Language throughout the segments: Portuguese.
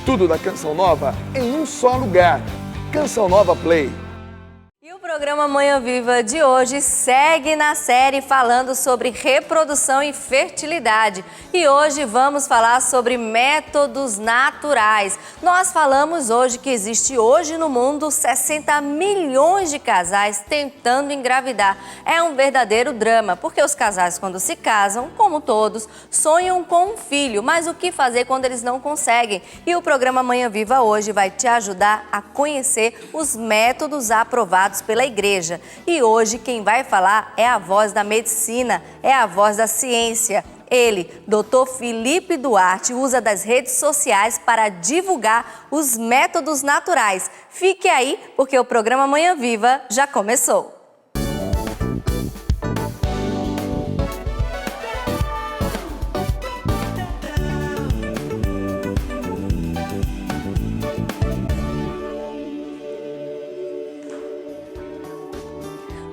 Tudo da Canção Nova em um só lugar. Canção Nova Play. E o programa Manhã Viva de hoje segue na série falando sobre reprodução e fertilidade. E hoje vamos falar sobre métodos naturais. Nós falamos hoje que existe hoje no mundo 60 milhões de casais tentando engravidar. É um verdadeiro drama, porque os casais quando se casam, como todos, sonham com um filho. Mas o que fazer quando eles não conseguem? E o programa Manhã Viva hoje vai te ajudar a conhecer os métodos aprovados pela igreja. E hoje quem vai falar é a voz da medicina, é a voz da ciência. Ele, Dr. Felipe Duarte, usa das redes sociais para divulgar os métodos naturais. Fique aí, porque o programa Manhã Viva já começou.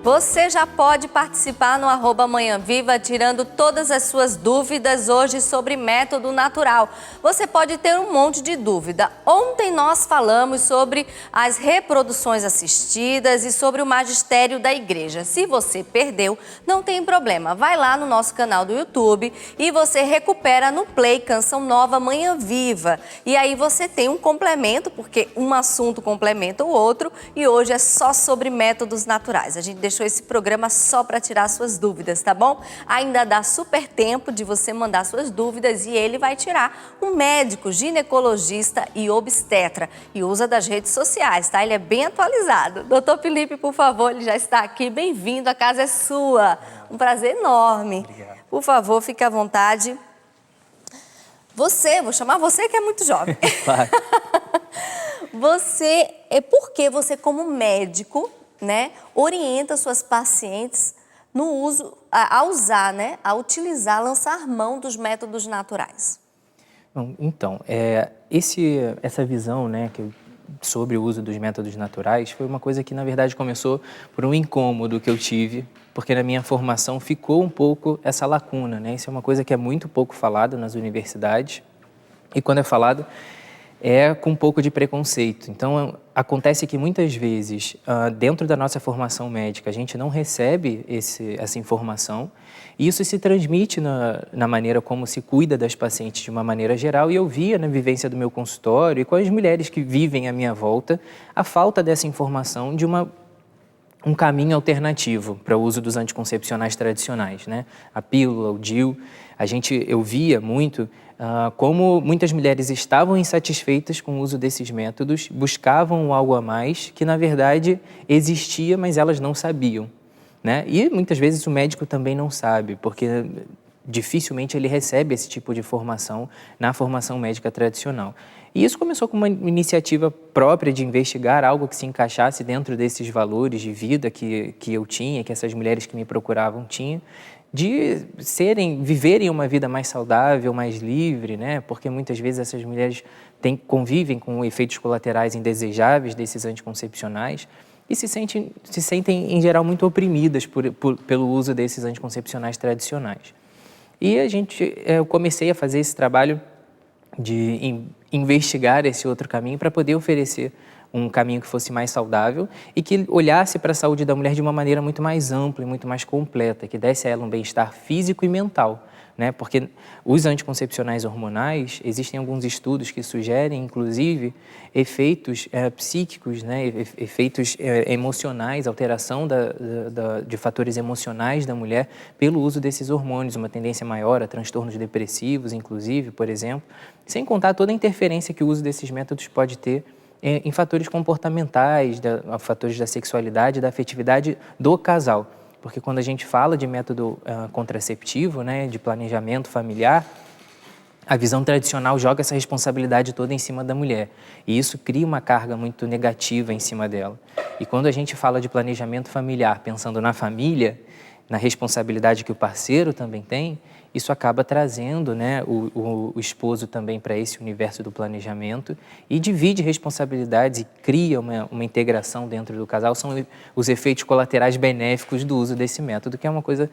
Você já pode participar no @Manhã Viva, tirando todas as suas dúvidas hoje sobre método natural. Você pode ter um monte de dúvida. Ontem nós falamos sobre as reproduções assistidas e sobre o magistério da igreja. Se você perdeu, não tem problema. Vai lá no nosso canal do YouTube e você recupera no Play Canção Nova Manhã Viva. E aí você tem um complemento, porque um assunto complementa o outro, e hoje é só sobre métodos naturais. A gente deixou esse programa só para tirar suas dúvidas, tá bom? Ainda dá super tempo de você mandar suas dúvidas e ele vai tirar. Um médico, ginecologista e obstetra, e usa das redes sociais, tá? Ele é bem atualizado. Doutor Felipe, por favor, ele já está aqui. Bem-vindo, a casa é sua. Um prazer enorme. Obrigado. Por favor, fique à vontade. Você, vou chamar você que é muito jovem. Claro. Por que você como médico, né, orienta suas pacientes no uso, a utilizar, lançar mão dos métodos naturais? Bom, então, essa visão, né, sobre o uso dos métodos naturais foi uma coisa que, na verdade, começou por um incômodo que eu tive, porque na minha formação ficou um pouco essa lacuna, né? Isso é uma coisa que é muito pouco falada nas universidades, e quando é falado, é com um pouco de preconceito. Então, acontece que muitas vezes, dentro da nossa formação médica, a gente não recebe essa informação, e isso se transmite na maneira como se cuida das pacientes de uma maneira geral, e eu via na vivência do meu consultório e com as mulheres que vivem à minha volta, a falta dessa informação de um caminho alternativo para o uso dos anticoncepcionais tradicionais, né? A pílula, o DIU. Eu via muito como muitas mulheres estavam insatisfeitas com o uso desses métodos, buscavam algo a mais que, na verdade, existia, mas elas não sabiam, né? E muitas vezes o médico também não sabe, porque dificilmente ele recebe esse tipo de formação na formação médica tradicional. E isso começou com uma iniciativa própria de investigar algo que se encaixasse dentro desses valores de vida que eu tinha, que essas mulheres que me procuravam tinham, de viverem uma vida mais saudável, mais livre, né? Porque muitas vezes essas mulheres convivem com efeitos colaterais indesejáveis desses anticoncepcionais e se sentem em geral, muito oprimidas pelo uso desses anticoncepcionais tradicionais. E eu comecei a fazer esse trabalho de investigar esse outro caminho para poder oferecer um caminho que fosse mais saudável e que olhasse para a saúde da mulher de uma maneira muito mais ampla e muito mais completa, que desse a ela um bem-estar físico e mental, né? Porque os anticoncepcionais hormonais, existem alguns estudos que sugerem, inclusive, efeitos psíquicos, né? Efeitos emocionais, alteração de fatores emocionais da mulher pelo uso desses hormônios, uma tendência maior a transtornos depressivos, inclusive, por exemplo, sem contar toda a interferência que o uso desses métodos pode ter em fatores comportamentais, fatores da sexualidade, da afetividade do casal. Porque quando a gente fala de método contraceptivo, né, de planejamento familiar, a visão tradicional joga essa responsabilidade toda em cima da mulher. E isso cria uma carga muito negativa em cima dela. E quando a gente fala de planejamento familiar, pensando na família, na responsabilidade que o parceiro também tem, isso acaba trazendo, né, o esposo também para esse universo do planejamento e divide responsabilidades e cria uma integração dentro do casal. São os efeitos colaterais benéficos do uso desse método, que é uma coisa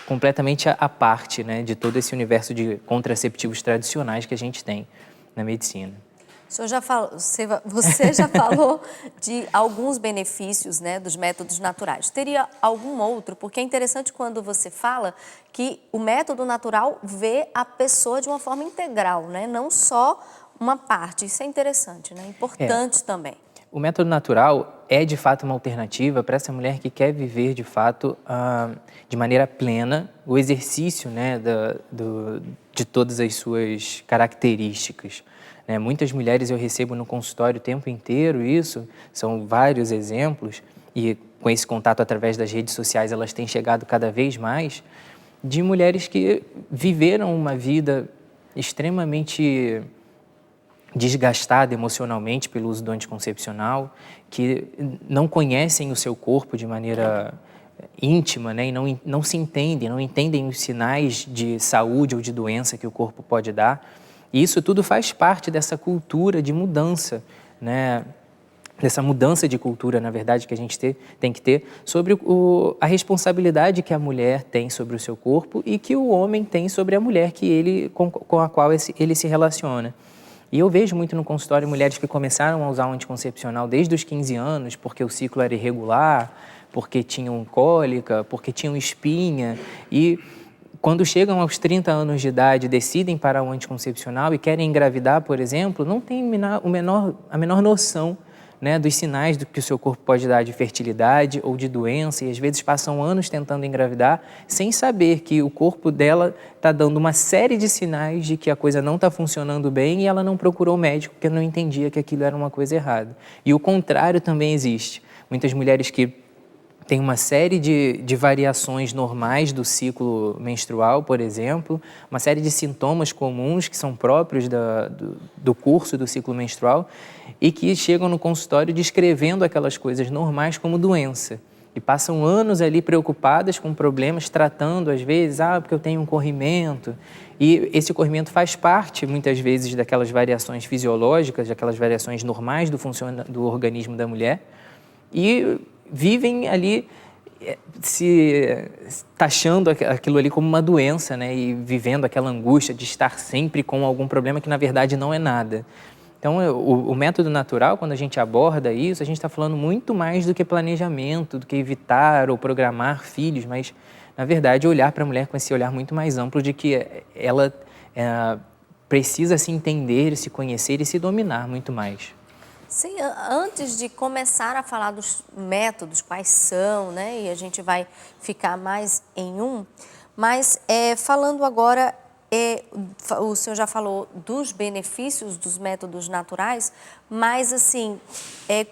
completamente à parte, né, de todo esse universo de contraceptivos tradicionais que a gente tem na medicina. O senhor já falou, você já falou de alguns benefícios, né, dos métodos naturais. Teria algum outro? Porque é interessante quando você fala que o método natural vê a pessoa de uma forma integral, né, não só uma parte. Isso é interessante, né, importante também. O método natural é, de fato, uma alternativa para essa mulher que quer viver, de fato, de maneira plena, o exercício, né, de todas as suas características. Né? Muitas mulheres eu recebo no consultório o tempo inteiro isso, são vários exemplos, e com esse contato através das redes sociais elas têm chegado cada vez mais, de mulheres que viveram uma vida extremamente desgastada emocionalmente pelo uso do anticoncepcional, que não conhecem o seu corpo de maneira íntima, né, e não se entendem, não entendem os sinais de saúde ou de doença que o corpo pode dar. E isso tudo faz parte dessa cultura de mudança, né, dessa mudança de cultura, na verdade, que a gente tem que ter sobre a responsabilidade que a mulher tem sobre o seu corpo e que o homem tem sobre a mulher com a qual ele se relaciona. E eu vejo muito no consultório mulheres que começaram a usar o anticoncepcional desde os 15 anos, porque o ciclo era irregular, porque tinham cólica, porque tinham espinha, e quando chegam aos 30 anos de idade, decidem parar o anticoncepcional e querem engravidar, por exemplo, não têm a menor noção, né, dos sinais do que o seu corpo pode dar de fertilidade ou de doença, e às vezes passam anos tentando engravidar sem saber que o corpo dela está dando uma série de sinais de que a coisa não está funcionando bem, e ela não procurou o médico porque não entendia que aquilo era uma coisa errada. E o contrário também existe. Muitas mulheres que tem uma série de variações normais do ciclo menstrual, por exemplo, uma série de sintomas comuns que são próprios do curso do ciclo menstrual e que chegam no consultório descrevendo aquelas coisas normais como doença. E passam anos ali preocupadas com problemas, tratando às vezes, porque eu tenho um corrimento. E esse corrimento faz parte, muitas vezes, daquelas variações fisiológicas, daquelas variações normais do organismo da mulher. E vivem ali se taxando aquilo ali como uma doença, né? E vivendo aquela angústia de estar sempre com algum problema que, na verdade, não é nada. Então, o método natural, quando a gente aborda isso, a gente está falando muito mais do que planejamento, do que evitar ou programar filhos, mas, na verdade, olhar para a mulher com esse olhar muito mais amplo de que ela precisa se entender, se conhecer e se dominar muito mais. Sim, antes de começar a falar dos métodos, quais são, né? E a gente vai ficar mais em mas falando agora, o senhor já falou dos benefícios dos métodos naturais, mas assim,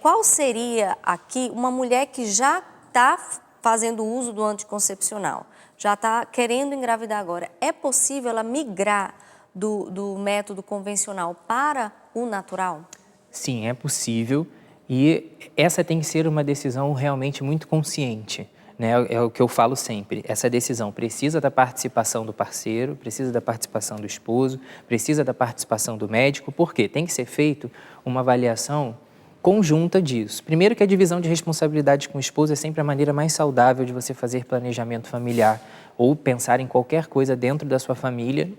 qual seria aqui uma mulher que já está fazendo uso do anticoncepcional, já está querendo engravidar agora, é possível ela migrar do método convencional para o natural? Sim, é possível, e essa tem que ser uma decisão realmente muito consciente, né? É o que eu falo sempre, essa decisão precisa da participação do parceiro, precisa da participação do esposo, precisa da participação do médico, porque tem que ser feito uma avaliação conjunta disso. Primeiro que a divisão de responsabilidades com o esposo é sempre a maneira mais saudável de você fazer planejamento familiar ou pensar em qualquer coisa dentro da sua família.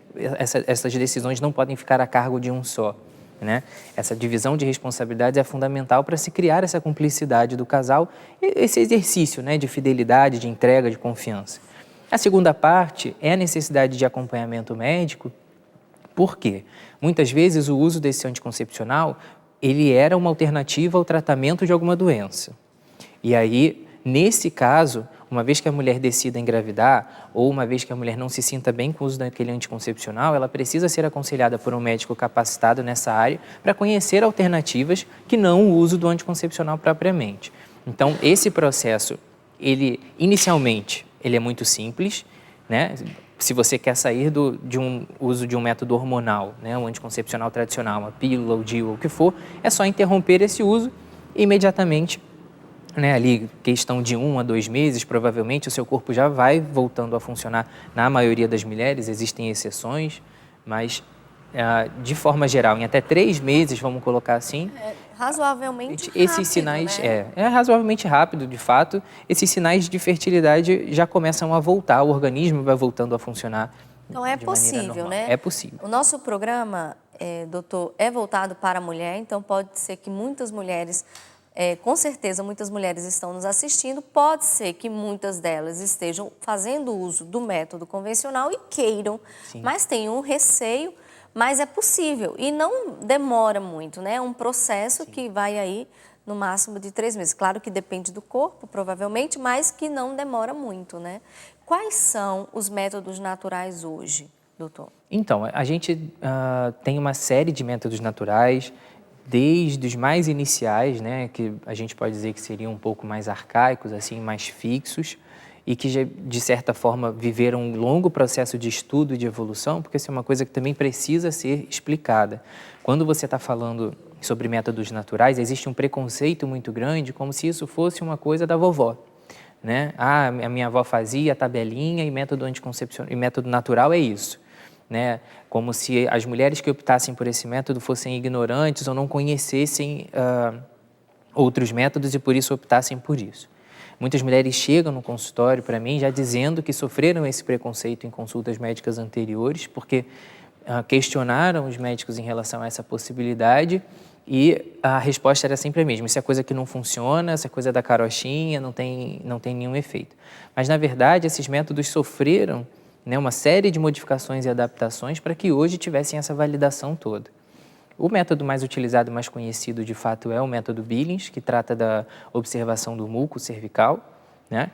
Essas decisões não podem ficar a cargo de um só. Né? Essa divisão de responsabilidades é fundamental para se criar essa cumplicidade do casal e esse exercício, né, de fidelidade, de entrega, de confiança. A segunda parte é a necessidade de acompanhamento médico. Por quê? Muitas vezes o uso desse anticoncepcional ele era uma alternativa ao tratamento de alguma doença. E aí, nesse caso, uma vez que a mulher decida engravidar ou uma vez que a mulher não se sinta bem com o uso daquele anticoncepcional, ela precisa ser aconselhada por um médico capacitado nessa área para conhecer alternativas que não o uso do anticoncepcional propriamente. Então, esse processo, inicialmente, ele é muito simples, né? Se você quer sair de um uso de um método hormonal, né? Um anticoncepcional tradicional, uma pílula, o DIU, o que for, é só interromper esse uso e imediatamente, né, ali, questão de 1 a 2 meses, provavelmente o seu corpo já vai voltando a funcionar. Na maioria das mulheres, existem exceções, mas de forma geral, em até 3 meses, vamos colocar assim. Razoavelmente rápido, esses sinais, né? é razoavelmente rápido, de fato. Esses sinais de fertilidade já começam a voltar, o organismo vai voltando a funcionar. Então é possível, né? É possível. O nosso programa doutor, é voltado para a mulher, então pode ser que muitas mulheres, com certeza muitas mulheres estão nos assistindo, pode ser que muitas delas estejam fazendo uso do método convencional e queiram, Sim. mas tenham um receio, mas é possível e não demora muito, né? É um processo Sim. que vai aí no máximo de 3 meses. Claro que depende do corpo, provavelmente, mas que não demora muito, né? Quais são os métodos naturais hoje, doutor? Então, a gente tem uma série de métodos naturais, desde os mais iniciais, né, que a gente pode dizer que seriam um pouco mais arcaicos, assim, mais fixos, e que, já, de certa forma, viveram um longo processo de estudo e de evolução, porque isso é uma coisa que também precisa ser explicada. Quando você está falando sobre métodos naturais, existe um preconceito muito grande, como se isso fosse uma coisa da vovó, né? Ah, a minha avó fazia a tabelinha e método anticoncepcional, e método natural é isso, né? Como se as mulheres que optassem por esse método fossem ignorantes ou não conhecessem outros métodos e por isso optassem por isso. Muitas mulheres chegam no consultório para mim já dizendo que sofreram esse preconceito em consultas médicas anteriores, porque questionaram os médicos em relação a essa possibilidade e a resposta era sempre a mesma: isso é coisa que não funciona, isso é coisa da carochinha, não tem nenhum efeito. Mas, na verdade, esses métodos sofreram, né, uma série de modificações e adaptações para que hoje tivessem essa validação toda. O método mais utilizado, mais conhecido, de fato, é o método Billings, que trata da observação do muco cervical, né,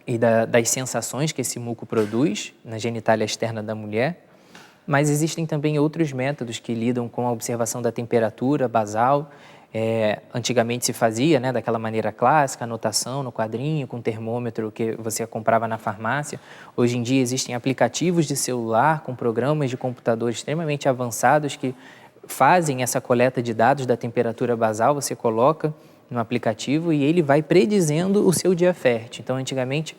e das sensações que esse muco produz na genitália externa da mulher. Mas existem também outros métodos que lidam com a observação da temperatura basal. Antigamente se fazia, né, daquela maneira clássica, anotação no quadrinho, com termômetro que você comprava na farmácia. Hoje em dia existem aplicativos de celular com programas de computador extremamente avançados que fazem essa coleta de dados da temperatura basal. Você coloca no aplicativo e ele vai predizendo o seu dia fértil. Então, antigamente,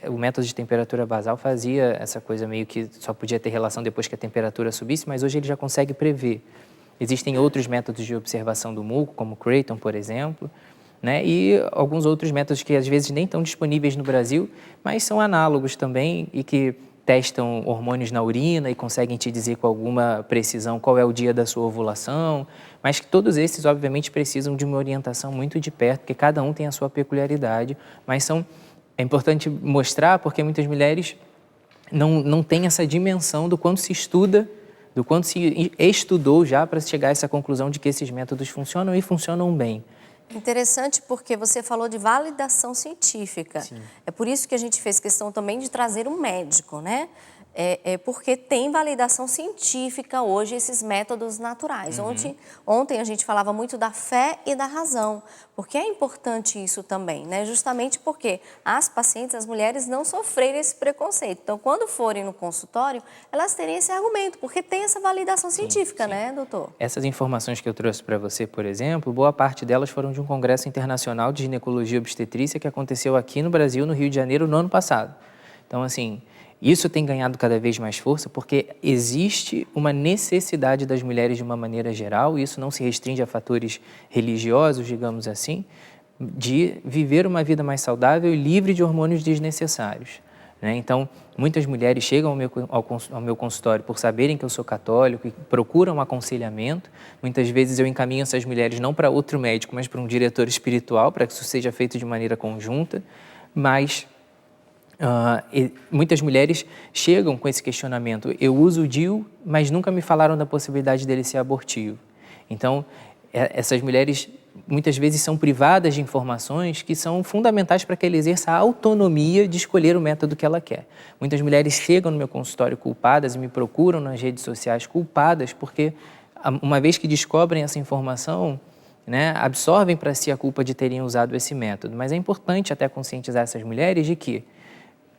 o método de temperatura basal fazia essa coisa meio que só podia ter relação depois que a temperatura subisse, mas hoje ele já consegue prever. Existem outros métodos de observação do muco, como o Creighton, por exemplo, né? E alguns outros métodos que às vezes nem estão disponíveis no Brasil, mas são análogos também e que testam hormônios na urina e conseguem te dizer com alguma precisão qual é o dia da sua ovulação, mas que todos esses, obviamente, precisam de uma orientação muito de perto, porque cada um tem a sua peculiaridade, mas é importante mostrar porque muitas mulheres não têm essa dimensão do quanto se estuda, do quanto se estudou já para chegar a essa conclusão de que esses métodos funcionam e funcionam bem. Interessante porque você falou de validação científica. Sim. É por isso que a gente fez questão também de trazer um médico, né? Porque tem validação científica hoje esses métodos naturais. Ontem a gente falava muito da fé e da razão, porque é importante isso também, né? Justamente porque as pacientes, as mulheres, não sofrerem esse preconceito. Então, quando forem no consultório, elas terem esse argumento, porque tem essa validação científica, sim. Né, doutor? Essas informações que eu trouxe para você, por exemplo, boa parte delas foram de um congresso internacional de ginecologia e obstetrícia que aconteceu aqui no Brasil, no Rio de Janeiro, no ano passado. Então, assim, isso tem ganhado cada vez mais força porque existe uma necessidade das mulheres de uma maneira geral, e isso não se restringe a fatores religiosos, digamos assim, de viver uma vida mais saudável e livre de hormônios desnecessários, né? Então, muitas mulheres chegam ao meu consultório por saberem que eu sou católico e procuram um aconselhamento. Muitas vezes eu encaminho essas mulheres não para outro médico, mas para um diretor espiritual, para que isso seja feito de maneira conjunta, mas muitas mulheres chegam com esse questionamento: eu uso o DIU, mas nunca me falaram da possibilidade dele ser abortivo. Então, essas mulheres muitas vezes são privadas de informações que são fundamentais para que ela exerça a autonomia de escolher o método que ela quer. Muitas mulheres chegam no meu consultório culpadas e me procuram nas redes sociais culpadas porque, uma vez que descobrem essa informação, né, absorvem para si a culpa de terem usado esse método. Mas é importante até conscientizar essas mulheres de que,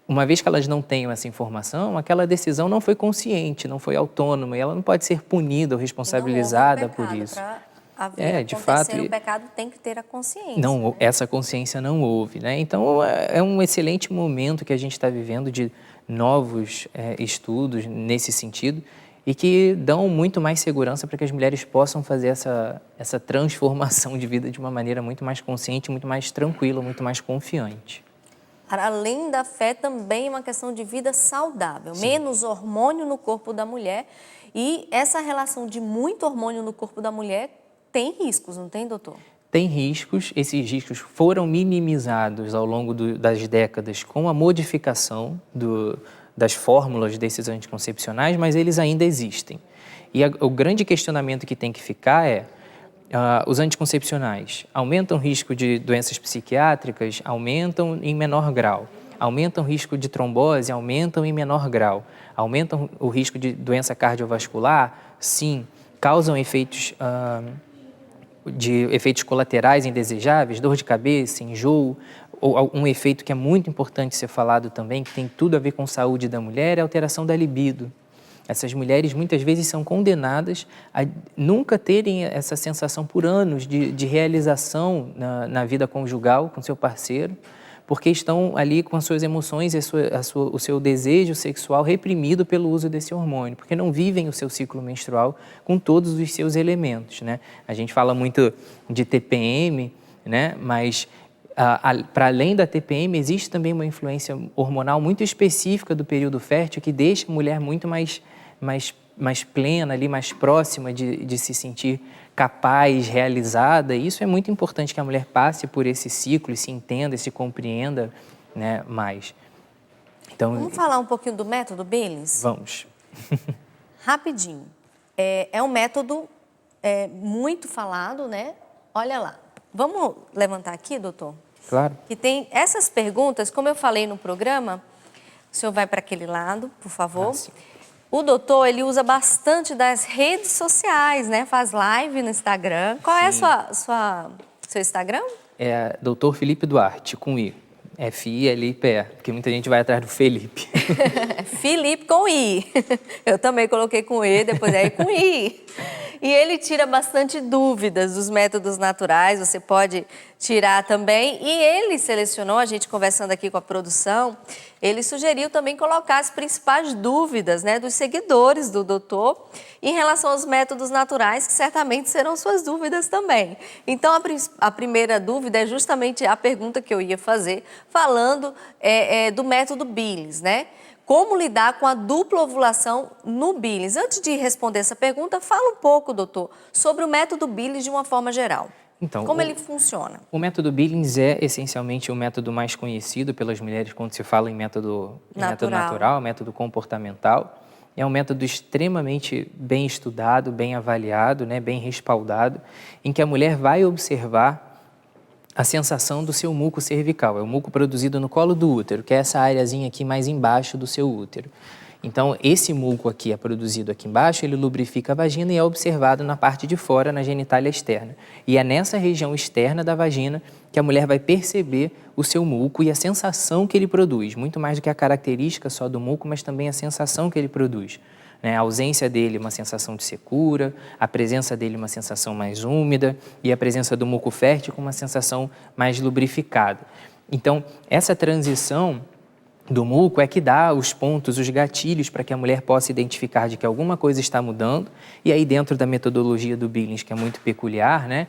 uma vez que elas não tenham essa informação, aquela decisão não foi consciente, não foi autônoma, e ela não pode ser punida ou responsabilizada por isso. De fato, o pecado tem que ter a consciência. Não, né? Essa consciência não houve, né? Então, é um excelente momento que a gente está vivendo de novos estudos nesse sentido e que dão muito mais segurança para que as mulheres possam fazer essa transformação de vida de uma maneira muito mais consciente, muito mais tranquila, muito mais confiante. para além da fé, também é uma questão de vida saudável, menos hormônio no corpo da mulher. E essa relação de muito hormônio no corpo da mulher tem riscos, não tem, doutor? Tem riscos, esses riscos foram minimizados ao longo das décadas com a modificação das fórmulas desses anticoncepcionais, mas eles ainda existem. E o grande questionamento que tem que ficar é: os anticoncepcionais aumentam o risco de doenças psiquiátricas? Aumentam em menor grau. Aumentam o risco de trombose? Aumentam em menor grau. Aumentam o risco de doença cardiovascular? Sim. Causam efeitos colaterais indesejáveis, dor de cabeça, enjoo, ou um efeito que é muito importante ser falado também, que tem tudo a ver com a saúde da mulher, é a alteração da libido. Essas mulheres muitas vezes são condenadas a nunca terem essa sensação por anos de realização na vida conjugal com seu parceiro, porque estão ali com as suas emoções e o seu desejo sexual reprimido pelo uso desse hormônio, porque não vivem o seu ciclo menstrual com todos os seus elementos, né? A gente fala muito de TPM, né? Mas para além da TPM, existe também uma influência hormonal muito específica do período fértil que deixa a mulher muito mais plena, ali, mais próxima de se sentir capaz, realizada. E isso é muito importante, que a mulher passe por esse ciclo e se entenda e se compreenda, né, mais. Então, vamos falar um pouquinho do método Billings? Vamos. Rapidinho. É um método muito falado, né? Olha lá. Vamos levantar aqui, doutor? Claro. Que tem essas perguntas, como eu falei no programa, o senhor vai para aquele lado, por favor. Sim. O doutor, ele usa bastante das redes sociais, né? Faz live no Instagram. Qual é seu Instagram? É Dr. Felipe Duarte, com I. F-I-L-I-P-E, porque muita gente vai atrás do Felipe. Felipe com I. Eu também coloquei com E, depois aí com I. E ele tira bastante dúvidas dos métodos naturais, você pode tirar também. E ele selecionou, a gente conversando aqui com a produção, ele sugeriu também colocar as principais dúvidas, né, dos seguidores do doutor em relação aos métodos naturais, que certamente serão suas dúvidas também. Então, a primeira dúvida é justamente a pergunta que eu ia fazer, falando do método Billings, né? Como lidar com a dupla ovulação no Billings? Antes de responder essa pergunta, fala um pouco, doutor, sobre o método Billings de uma forma geral. Então, como ele funciona? O método Billings é essencialmente o método mais conhecido pelas mulheres quando se fala em método natural, método comportamental. É um método extremamente bem estudado, bem avaliado, né, bem respaldado, em que a mulher vai observar a sensação do seu muco cervical. É o muco produzido no colo do útero, que é essa areazinha aqui mais embaixo do seu útero. Então, esse muco aqui é produzido aqui embaixo, ele lubrifica a vagina e é observado na parte de fora, na genitália externa. E é nessa região externa da vagina que a mulher vai perceber o seu muco e a sensação que ele produz, muito mais do que a característica só do muco, mas também a sensação que ele produz. A ausência dele, uma sensação de secura, a presença dele, uma sensação mais úmida, e a presença do muco fértil com uma sensação mais lubrificada. Então, essa transição do muco é que dá os pontos, os gatilhos para que a mulher possa identificar de que alguma coisa está mudando. E aí, dentro da metodologia do Billings, que é muito peculiar, né,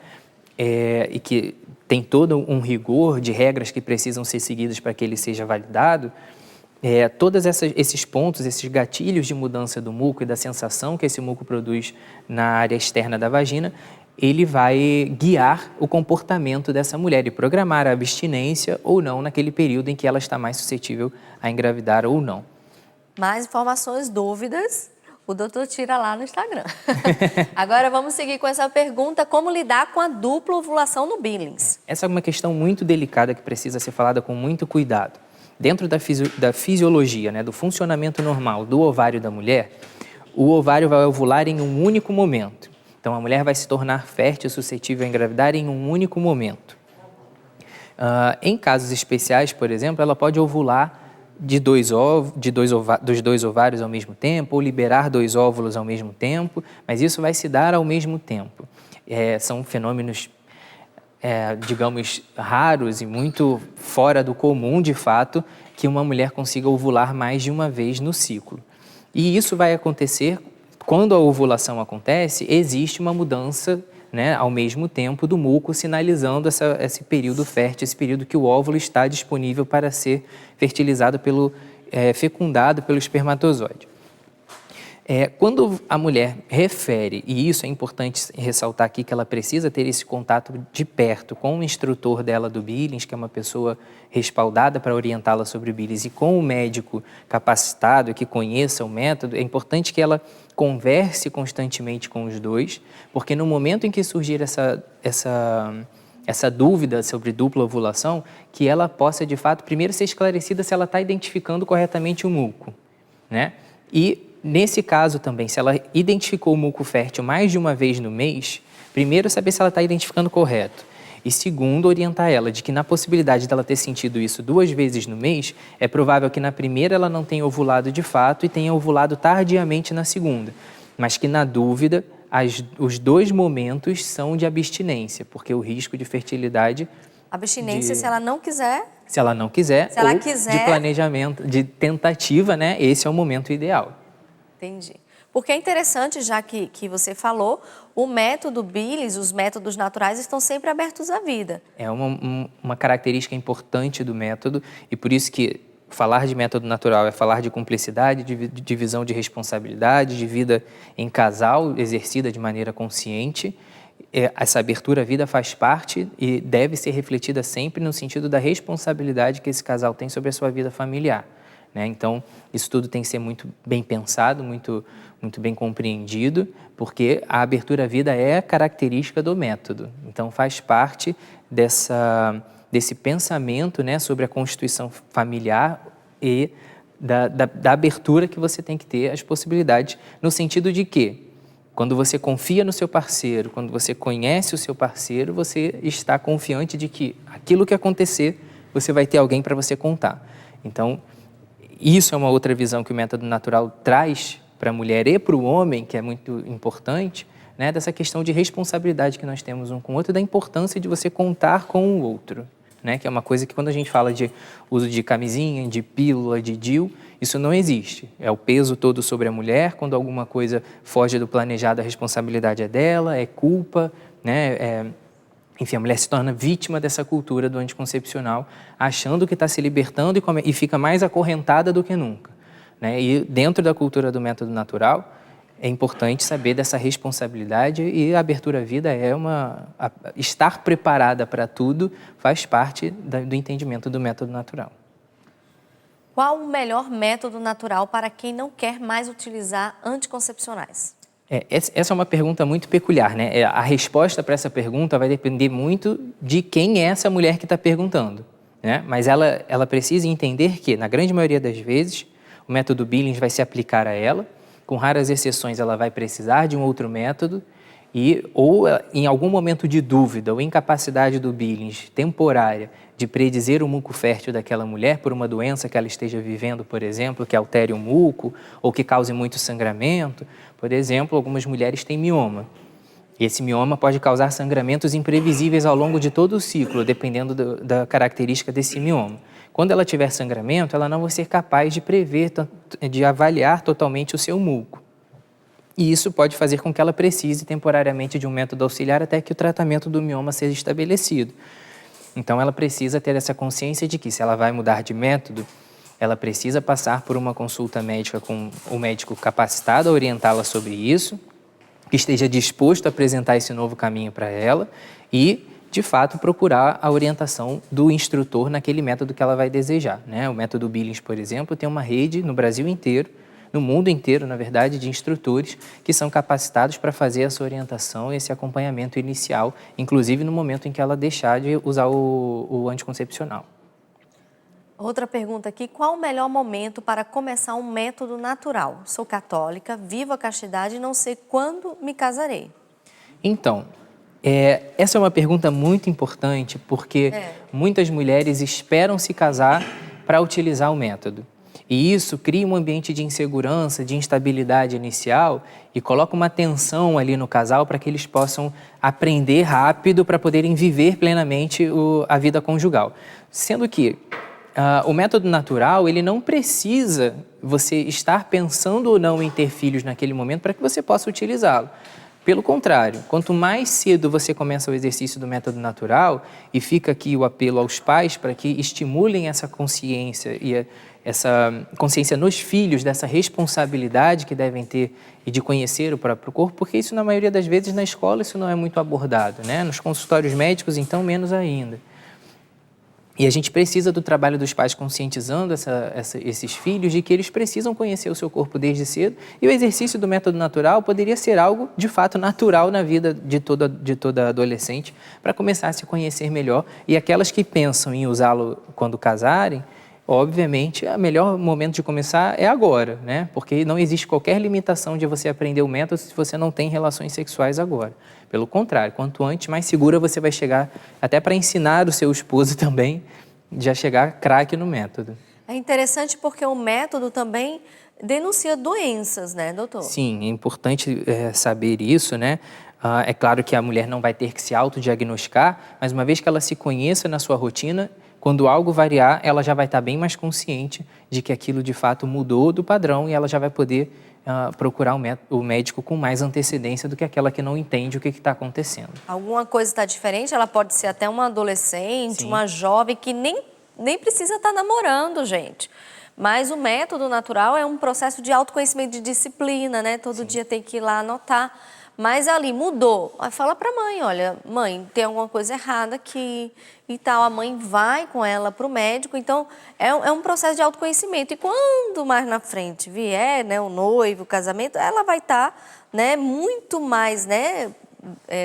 e que tem todo um rigor de regras que precisam ser seguidas para que ele seja validado, todos esses pontos, esses gatilhos de mudança do muco e da sensação que esse muco produz na área externa da vagina, ele vai guiar o comportamento dessa mulher e programar a abstinência ou não naquele período em que ela está mais suscetível a engravidar ou não. Mais informações, dúvidas, o doutor tira lá no Instagram. Agora vamos seguir com essa pergunta, como lidar com a dupla ovulação no Billings? Essa é uma questão muito delicada que precisa ser falada com muito cuidado. Dentro da fisiologia, né, do funcionamento normal do ovário da mulher, o ovário vai ovular em um único momento. Então, a mulher vai se tornar fértil e suscetível a engravidar em um único momento. Em casos especiais, por exemplo, ela pode ovular dos dois ovários ao mesmo tempo, ou liberar 2 óvulos ao mesmo tempo, mas isso vai se dar ao mesmo tempo. São fenômenos digamos, raros e muito fora do comum, de fato, que uma mulher consiga ovular mais de uma vez no ciclo. E isso vai acontecer, quando a ovulação acontece, existe uma mudança né, ao mesmo tempo do muco, sinalizando esse período fértil, esse período que o óvulo está disponível para ser fertilizado fecundado pelo espermatozoide. Quando a mulher refere, e isso é importante ressaltar aqui, que ela precisa ter esse contato de perto com o instrutor dela do Billings, que é uma pessoa respaldada para orientá-la sobre o Billings, e com o médico capacitado que conheça o método, é importante que ela converse constantemente com os dois, porque no momento em que surgir essa dúvida sobre dupla ovulação, que ela possa, de fato, primeiro ser esclarecida se ela está identificando corretamente o muco, né? E, nesse caso também, se ela identificou o muco fértil mais de uma vez no mês, primeiro saber se ela está identificando correto. E segundo, orientar ela de que na possibilidade dela ter sentido isso 2 vezes no mês, é provável que na primeira ela não tenha ovulado de fato e tenha ovulado tardiamente na segunda. Mas que na dúvida, os 2 momentos são de abstinência, porque o risco de fertilidade... Abstinência se ela não quiser... Se ela não quiser, se ela ou quiser... de planejamento, de tentativa, né? Esse é o momento ideal. Entendi. Porque é interessante, já que você falou, o método Billings, os métodos naturais estão sempre abertos à vida. É uma característica importante do método e por isso que falar de método natural é falar de cumplicidade, de divisão de responsabilidade, de vida em casal, exercida de maneira consciente. Essa abertura à vida faz parte e deve ser refletida sempre no sentido da responsabilidade que esse casal tem sobre a sua vida familiar, né? Então, isso tudo tem que ser muito bem pensado, muito bem compreendido, porque a abertura à vida é característica do método. Então, faz parte desse pensamento, né, sobre a constituição familiar e da abertura que você tem que ter às possibilidades, no sentido de que, quando você confia no seu parceiro, quando você conhece o seu parceiro, você está confiante de que aquilo que acontecer, você vai ter alguém para você contar. Então, isso é uma outra visão que o método natural traz para a mulher e para o homem, que é muito importante, né, dessa questão de responsabilidade que nós temos um com o outro e da importância de você contar com o outro, né, que é uma coisa que quando a gente fala de uso de camisinha, de pílula, de DIU, isso não existe. É o peso todo sobre a mulher, quando alguma coisa foge do planejado, a responsabilidade é dela, é culpa, né, enfim, a mulher se torna vítima dessa cultura do anticoncepcional, achando que está se libertando e fica mais acorrentada do que nunca, né? E dentro da cultura do método natural, é importante saber dessa responsabilidade e a abertura à vida estar preparada para tudo faz parte do entendimento do método natural. Qual o melhor método natural para quem não quer mais utilizar anticoncepcionais? Essa é uma pergunta muito peculiar, né? A resposta para essa pergunta vai depender muito de quem é essa mulher que está perguntando, né? Mas ela precisa entender que, na grande maioria das vezes, o método Billings vai se aplicar a ela, com raras exceções ela vai precisar de um outro método, ou em algum momento de dúvida ou incapacidade do Billings temporária de predizer o muco fértil daquela mulher por uma doença que ela esteja vivendo, por exemplo, que altere o muco ou que cause muito sangramento. Por exemplo, algumas mulheres têm mioma. E esse mioma pode causar sangramentos imprevisíveis ao longo de todo o ciclo, dependendo da característica desse mioma. Quando ela tiver sangramento, ela não vai ser capaz de prever, de avaliar totalmente o seu muco. E isso pode fazer com que ela precise temporariamente de um método auxiliar até que o tratamento do mioma seja estabelecido. Então, ela precisa ter essa consciência de que, se ela vai mudar de método, ela precisa passar por uma consulta médica com o médico capacitado a orientá-la sobre isso, que esteja disposto a apresentar esse novo caminho para ela e, de fato, procurar a orientação do instrutor naquele método que ela vai desejar, né? O método Billings, por exemplo, tem uma rede no Brasil inteiro, no mundo inteiro, na verdade, de instrutores que são capacitados para fazer essa orientação e esse acompanhamento inicial, inclusive no momento em que ela deixar de usar o anticoncepcional. Outra pergunta aqui, qual o melhor momento para começar um método natural? Sou católica, vivo a castidade e não sei quando me casarei. Então, essa é uma pergunta muito importante porque muitas mulheres esperam se casar para utilizar o método. E isso cria um ambiente de insegurança, de instabilidade inicial e coloca uma tensão ali no casal para que eles possam aprender rápido para poderem viver plenamente a vida conjugal. Sendo que o método natural, ele não precisa você estar pensando ou não em ter filhos naquele momento para que você possa utilizá-lo. Pelo contrário, quanto mais cedo você começa o exercício do método natural, e fica aqui o apelo aos pais para que estimulem essa consciência e essa consciência nos filhos dessa responsabilidade que devem ter e de conhecer o próprio corpo, porque isso na maioria das vezes na escola isso não é muito abordado, né? Nos consultórios médicos então menos ainda. E a gente precisa do trabalho dos pais conscientizando esses filhos de que eles precisam conhecer o seu corpo desde cedo, e o exercício do método natural poderia ser algo, de fato, natural na vida de toda adolescente, para começar a se conhecer melhor. E aquelas que pensam em usá-lo quando casarem, obviamente, o melhor momento de começar é agora, né? Porque não existe qualquer limitação de você aprender o método se você não tem relações sexuais agora. Pelo contrário, quanto antes, mais segura você vai chegar, até para ensinar o seu esposo também, já chegar craque no método. É interessante porque o método também denuncia doenças, né, doutor? Sim, é importante saber isso, né? É claro que a mulher não vai ter que se autodiagnosticar, mas uma vez que ela se conheça na sua rotina, quando algo variar, ela já vai estar bem mais consciente de que aquilo de fato mudou do padrão e ela já vai poder procurar o médico com mais antecedência do que aquela que não entende o que está acontecendo. Alguma coisa está diferente, ela pode ser até uma adolescente, uma jovem que nem precisa estar namorando, gente. Mas o método natural é um processo de autoconhecimento, de disciplina, né? Todo dia tem que ir lá anotar. Mas ali mudou. Aí fala para a mãe, olha, mãe, tem alguma coisa errada aqui e tal. A mãe vai com ela para o médico. Então, é um processo de autoconhecimento. E quando mais na frente vier, né, o noivo, o casamento, ela vai estar, né, muito mais, né,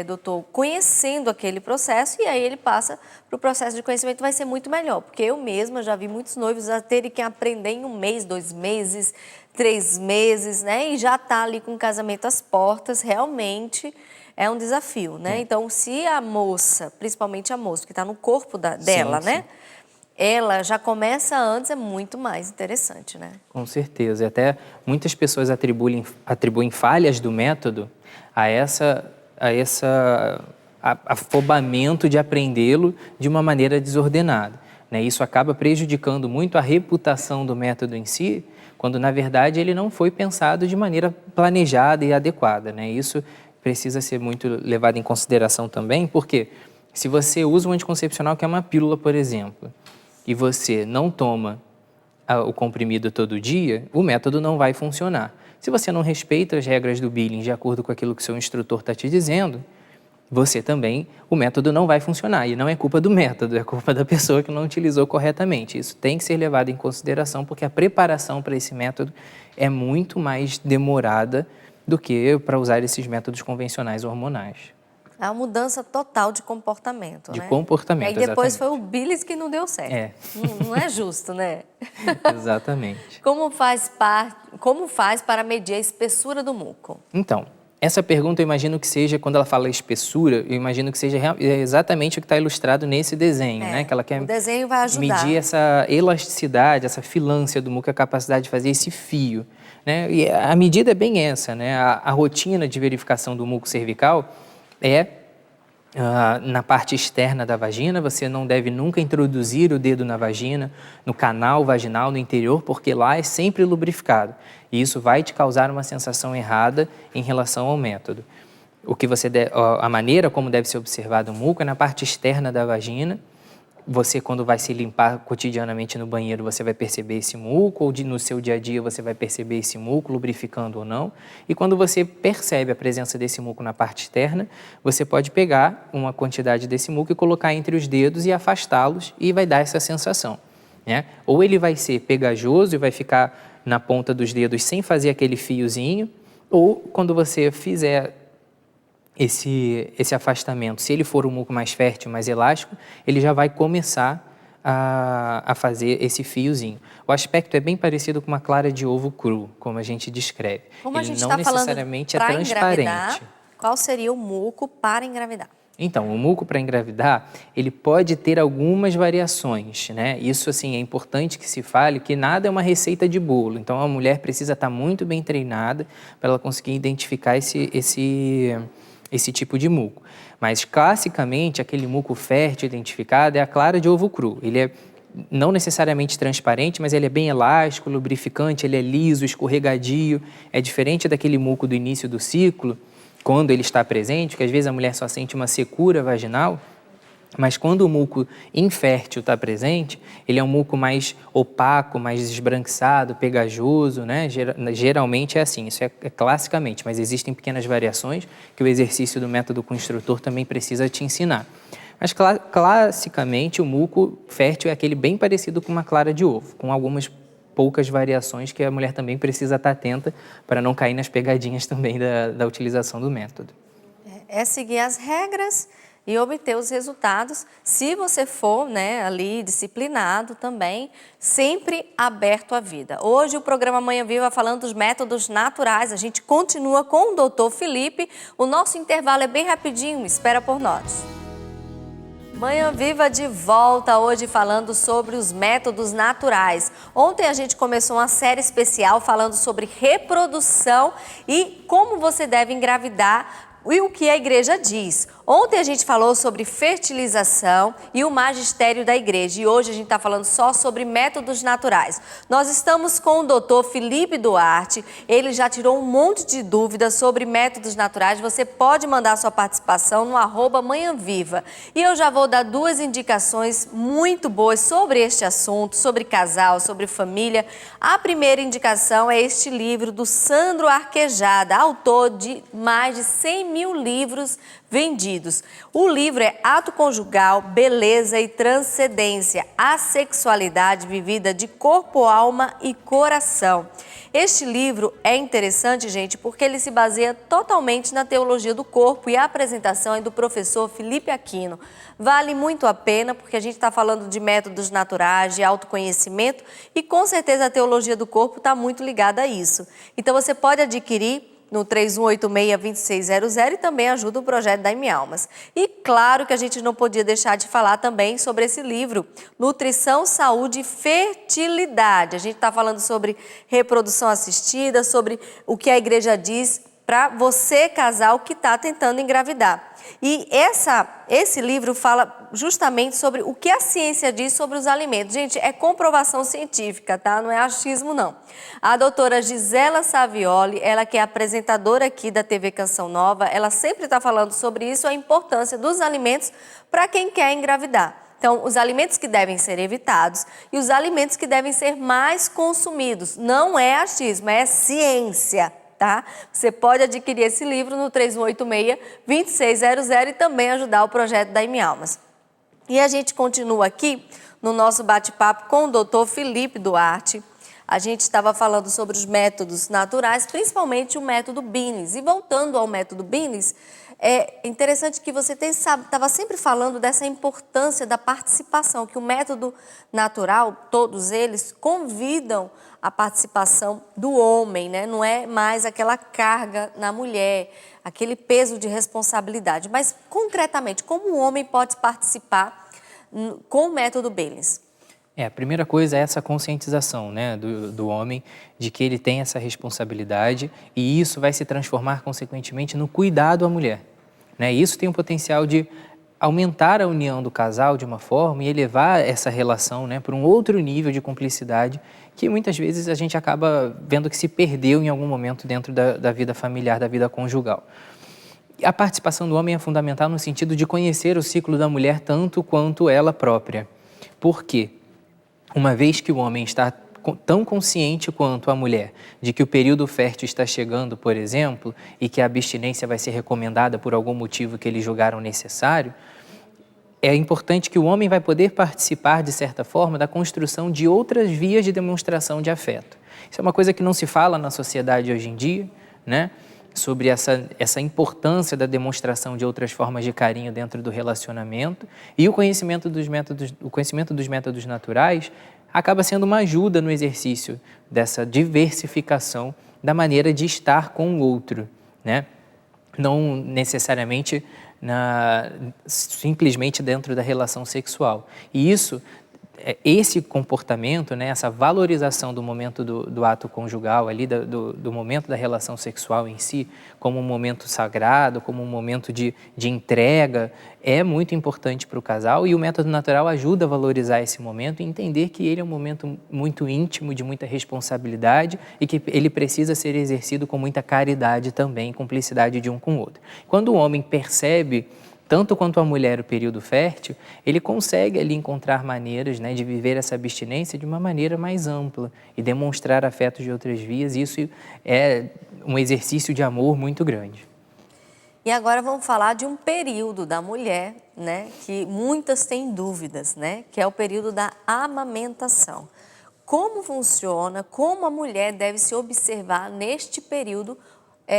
doutor, conhecendo aquele processo. E aí ele passa para o processo de conhecimento, vai ser muito melhor. Porque eu mesma já vi muitos noivos a terem que aprender em 1 mês, 2 meses, 3 meses, né? E já está ali com o casamento às portas, realmente é um desafio, né? Então, se a moça, principalmente a moça, que está no corpo dela, né? Ela já começa antes, é muito mais interessante, né? Com certeza. E até muitas pessoas atribuem falhas do método a esse afobamento de aprendê-lo de uma maneira desordenada, né? Isso acaba prejudicando muito a reputação do método em si, quando, na verdade, ele não foi pensado de maneira planejada e adequada, né? Isso precisa ser muito levado em consideração também, porque se você usa um anticoncepcional que é uma pílula, por exemplo, e você não toma o comprimido todo dia, o método não vai funcionar. Se você não respeita as regras do billing de acordo com aquilo que o seu instrutor está te dizendo, você também, o método não vai funcionar. E não é culpa do método, é culpa da pessoa que não utilizou corretamente. Isso tem que ser levado em consideração, porque a preparação para esse método é muito mais demorada do que para usar esses métodos convencionais hormonais. É uma mudança total de comportamento, né? De comportamento, exatamente. E aí depois exatamente. foi o Billys que não deu certo. Não é justo, né? Exatamente. Como faz para medir a espessura do muco? Então, essa pergunta eu imagino que seja, quando ela fala espessura, eu imagino que seja exatamente o que está ilustrado nesse desenho, né? Que ela quer o desenho vai ajudar. Medir essa elasticidade, essa filância do muco, a capacidade de fazer esse fio, né? E a medida é bem essa, né? A rotina de verificação do muco cervical é na parte externa da vagina. Você não deve nunca introduzir o dedo na vagina, no canal vaginal, no interior, porque lá é sempre lubrificado. E isso vai te causar uma sensação errada em relação ao método. A maneira como deve ser observado o muco é na parte externa da vagina. Você, quando vai se limpar cotidianamente no banheiro, você vai perceber esse muco, ou no seu dia a dia você vai perceber esse muco, lubrificando ou não. E quando você percebe a presença desse muco na parte externa, você pode pegar uma quantidade desse muco e colocar entre os dedos e afastá-los, e vai dar essa sensação, né? Ou ele vai ser pegajoso e vai ficar na ponta dos dedos sem fazer aquele fiozinho, ou quando você fizer esse afastamento, se ele for um muco mais fértil, mais elástico, ele já vai começar a fazer esse fiozinho. O aspecto é bem parecido com uma clara de ovo cru, como a gente descreve. Como a gente não está necessariamente falando é transparente. Qual seria o muco para engravidar? Então, o muco para engravidar, ele pode ter algumas variações, né? Isso, assim, é importante que se fale que nada é uma receita de bolo. Então, a mulher precisa estar muito bem treinada para ela conseguir identificar esse tipo de muco. Mas, classicamente, aquele muco fértil identificado é a clara de ovo cru. Ele é não necessariamente transparente, mas ele é bem elástico, lubrificante, ele é liso, escorregadio. É diferente daquele muco do início do ciclo, quando ele está presente, porque às vezes a mulher só sente uma secura vaginal, mas quando o muco infértil está presente, ele é um muco mais opaco, mais esbranquiçado, pegajoso, né? Geralmente é assim, isso é classicamente, mas existem pequenas variações que o exercício do método com o instrutor também precisa te ensinar. Mas classicamente o muco fértil é aquele bem parecido com uma clara de ovo, com algumas poucas variações que a mulher também precisa estar atenta para não cair nas pegadinhas também da utilização do método. É seguir as regras e obter os resultados, se você for, né, ali disciplinado também, sempre aberto à vida. Hoje o programa Manhã Viva falando dos métodos naturais, a gente continua com o Dr. Felipe, o nosso intervalo é bem rapidinho, espera por nós. Manhã Viva de volta hoje falando sobre os métodos naturais. Ontem a gente começou uma série especial falando sobre reprodução e como você deve engravidar e o que a igreja diz. Ontem a gente falou sobre fertilização e o magistério da igreja e hoje a gente está falando só sobre métodos naturais. Nós estamos com o Dr. Felipe Duarte, ele já tirou um monte de dúvidas sobre métodos naturais. Você pode mandar sua participação no @manhãviva. E eu já vou dar duas indicações muito boas sobre este assunto, sobre casal, sobre família. A primeira indicação é este livro do Sandro Arquejada, autor de mais de 100 mil livros vendidos. O livro é Ato Conjugal, Beleza e Transcendência, a sexualidade vivida de corpo, alma e coração. Este livro é interessante, gente, porque ele se baseia totalmente na teologia do corpo e a apresentação é do professor Felipe Aquino. Vale muito a pena porque a gente está falando de métodos naturais, de autoconhecimento e com certeza a teologia do corpo está muito ligada a isso. Então você pode adquirir no 3186-2600 e também ajuda o projeto Dai-me Almas. E claro que a gente não podia deixar de falar também sobre esse livro, Nutrição, Saúde e Fertilidade. A gente está falando sobre reprodução assistida, sobre o que a igreja diz para você, casal, que está tentando engravidar. E esse livro fala justamente sobre o que a ciência diz sobre os alimentos. Gente, é comprovação científica, tá? Não é achismo, não. A doutora Gisela Savioli, ela que é apresentadora aqui da TV Canção Nova, ela sempre está falando sobre isso, a importância dos alimentos para quem quer engravidar. Então, os alimentos que devem ser evitados e os alimentos que devem ser mais consumidos. Não é achismo, é ciência. Tá? Você pode adquirir esse livro no 3186-2600 e também ajudar o projeto Dai-me Almas. E a gente continua aqui no nosso bate-papo com o Dr. Felipe Duarte. A gente estava falando sobre os métodos naturais, principalmente o método Billings. E voltando ao método Billings, é interessante que você estava sempre falando dessa importância da participação, que o método natural, todos eles, convidam a participação do homem, né? Não é mais aquela carga na mulher, aquele peso de responsabilidade. Mas, concretamente, como o homem pode participar com o método Billings? A primeira coisa é essa conscientização, né, do homem de que ele tem essa responsabilidade e isso vai se transformar, consequentemente, no cuidado à mulher. Né? Isso tem o potencial de aumentar a união do casal de uma forma e elevar essa relação, né, para um outro nível de cumplicidade que muitas vezes a gente acaba vendo que se perdeu em algum momento dentro da vida familiar, da vida conjugal. A participação do homem é fundamental no sentido de conhecer o ciclo da mulher tanto quanto ela própria. Por quê? Uma vez que o homem está tão consciente quanto a mulher de que o período fértil está chegando, por exemplo, e que a abstinência vai ser recomendada por algum motivo que eles julgaram necessário, é importante que o homem vai poder participar, de certa forma, da construção de outras vias de demonstração de afeto. Isso é uma coisa que não se fala na sociedade hoje em dia, né? Sobre essa importância da demonstração de outras formas de carinho dentro do relacionamento e o conhecimento dos métodos naturais acaba sendo uma ajuda no exercício dessa diversificação da maneira de estar com o outro, né? Não necessariamente simplesmente dentro da relação sexual. E isso esse comportamento, né, essa valorização do momento do ato conjugal ali, do momento da relação sexual em si, como um momento sagrado, como um momento de entrega, é muito importante para o casal, e o método natural ajuda a valorizar esse momento e entender que ele é um momento muito íntimo, de muita responsabilidade e que ele precisa ser exercido com muita caridade também, cumplicidade de um com o outro. Quando o homem percebe tanto quanto a mulher o período fértil, ele consegue ali encontrar maneiras, né, de viver essa abstinência de uma maneira mais ampla e demonstrar afetos de outras vias. Isso é um exercício de amor muito grande. E agora vamos falar de um período da mulher, né, que muitas têm dúvidas, né, que é o período da amamentação. Como funciona, como a mulher deve se observar neste período,